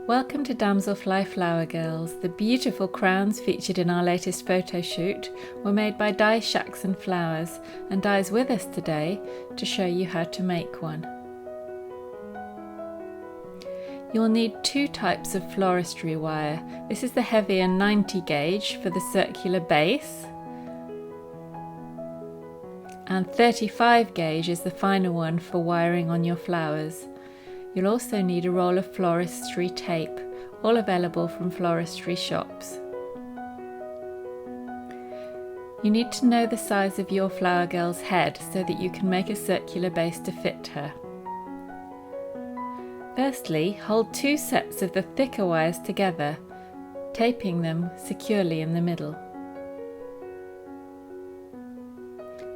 Welcome to Damselfly Flower Girls. The beautiful crowns featured in our latest photo shoot were made by Shackson flowers, and Di's with us today to show you how to make one. You'll need two types of floristry wire. This is the heavier 90 gauge for the circular base, and 35 gauge is the finer one for wiring on your flowers. You'll also need a roll of floristry tape, all available from floristry shops. You need to know the size of your flower girl's head so that you can make a circular base to fit her. Firstly, hold two sets of the thicker wires together, taping them securely in the middle.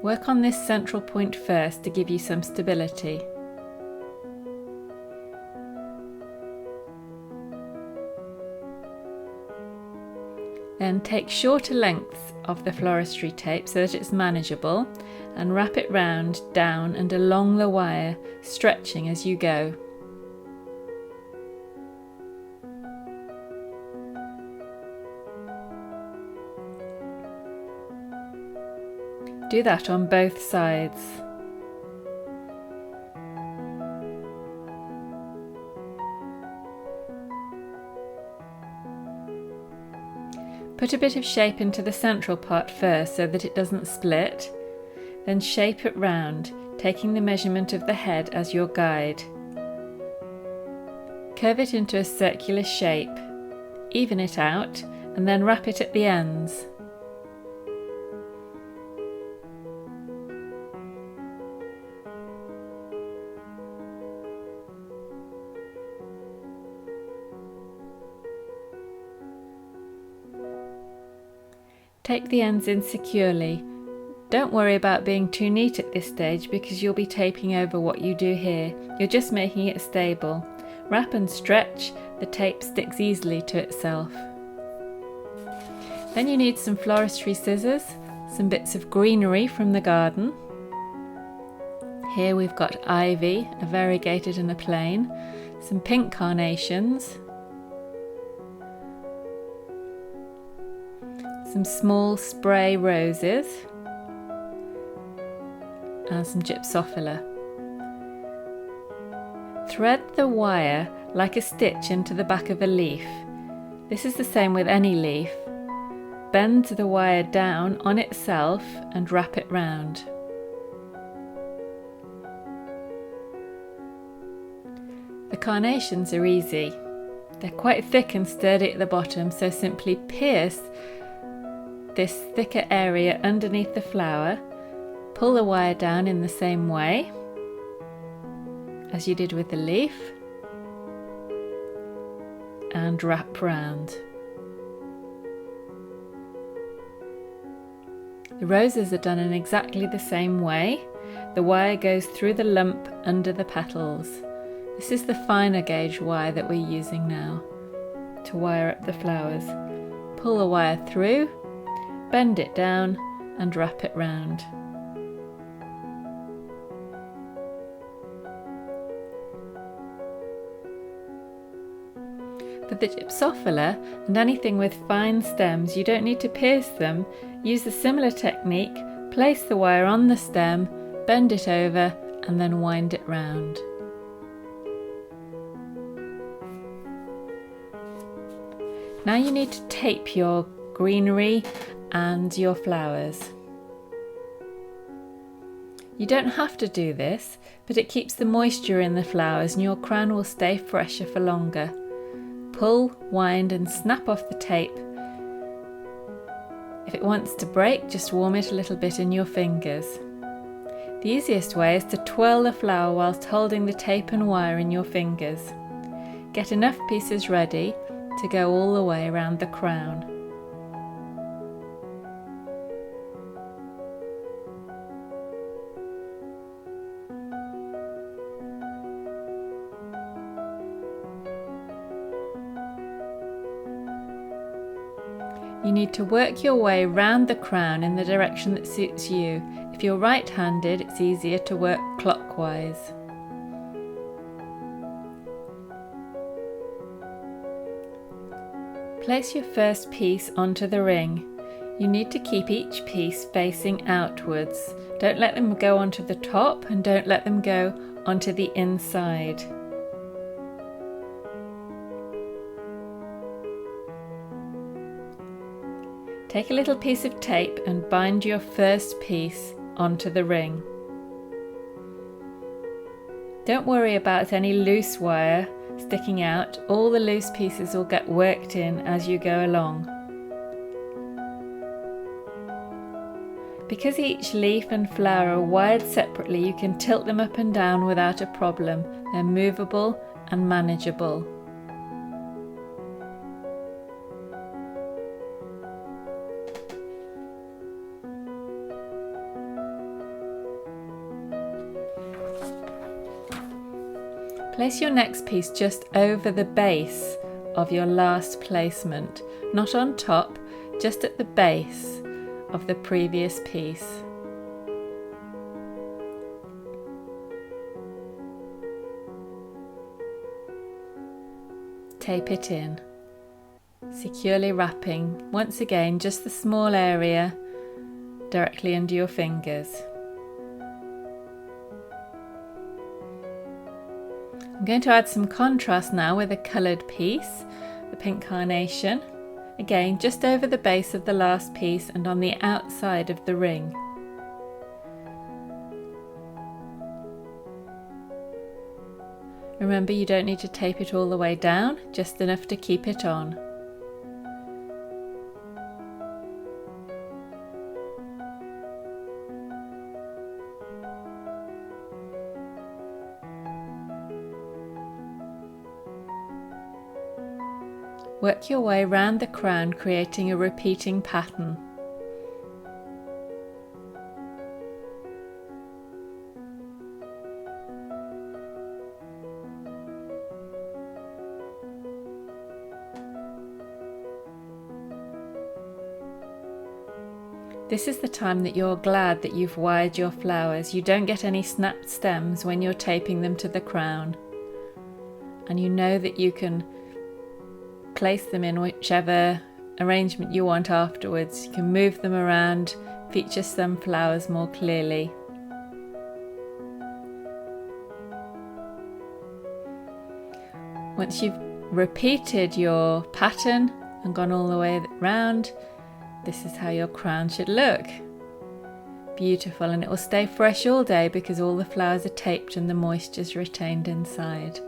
Work on this central point first to give you some stability. Then take shorter lengths of the floristry tape so that it's manageable, and wrap it round, down and along the wire, stretching as you go. Do that on both sides. Put a bit of shape into the central part first so that it doesn't split, then shape it round, taking the measurement of the head as your guide. Curve it into a circular shape, even it out, and then wrap it at the ends. Take the ends in securely. Don't worry about being too neat at this stage because you'll be taping over what you do here. You're just making it stable. Wrap and stretch, the tape sticks easily to itself. Then you need some floristry scissors, some bits of greenery from the garden. Here we've got ivy, a variegated and a plain, some pink carnations, some small spray roses, and some gypsophila. Thread the wire like a stitch into the back of a leaf. This is the same with any leaf. Bend the wire down on itself and wrap it round. The carnations are easy. They're quite thick and sturdy at the bottom, so simply pierce this thicker area underneath the flower, pull the wire down in the same way as you did with the leaf, and wrap round. The roses are done in exactly the same way. The wire goes through the lump under the petals. This is the finer gauge wire that we're using now to wire up the flowers. Pull the wire through, bend it down and wrap it round. For the gypsophila and anything with fine stems, you don't need to pierce them. Use a similar technique, place the wire on the stem, bend it over and then wind it round. Now you need to tape your greenery and your flowers. You don't have to do this, but it keeps the moisture in the flowers and your crown will stay fresher for longer. Pull, wind and snap off the tape. If it wants to break, just warm it a little bit in your fingers. The easiest way is to twirl the flower whilst holding the tape and wire in your fingers. Get enough pieces ready to go all the way around the crown. You need to work your way round the crown in the direction that suits you. If you're right-handed, it's easier to work clockwise. Place your first piece onto the ring. You need to keep each piece facing outwards. Don't let them go onto the top and don't let them go onto the inside. Take a little piece of tape and bind your first piece onto the ring. Don't worry about any loose wire sticking out. All the loose pieces will get worked in as you go along. Because each leaf and flower are wired separately, you can tilt them up and down without a problem. They're movable and manageable. Place your next piece just over the base of your last placement, not on top, just at the base of the previous piece. Tape it in, securely wrapping, once again, just the small area directly under your fingers. I'm going to add some contrast now with a coloured piece, the pink carnation, again just over the base of the last piece and on the outside of the ring. Remember, you don't need to tape it all the way down, just enough to keep it on. Work your way round the crown, creating a repeating pattern. This is the time that you're glad that you've wired your flowers. You don't get any snapped stems when you're taping them to the crown. And you know that you can place them in whichever arrangement you want afterwards. You can move them around, feature some flowers more clearly. Once you've repeated your pattern and gone all the way round, this is how your crown should look. Beautiful, and it will stay fresh all day because all the flowers are taped and the moisture is retained inside.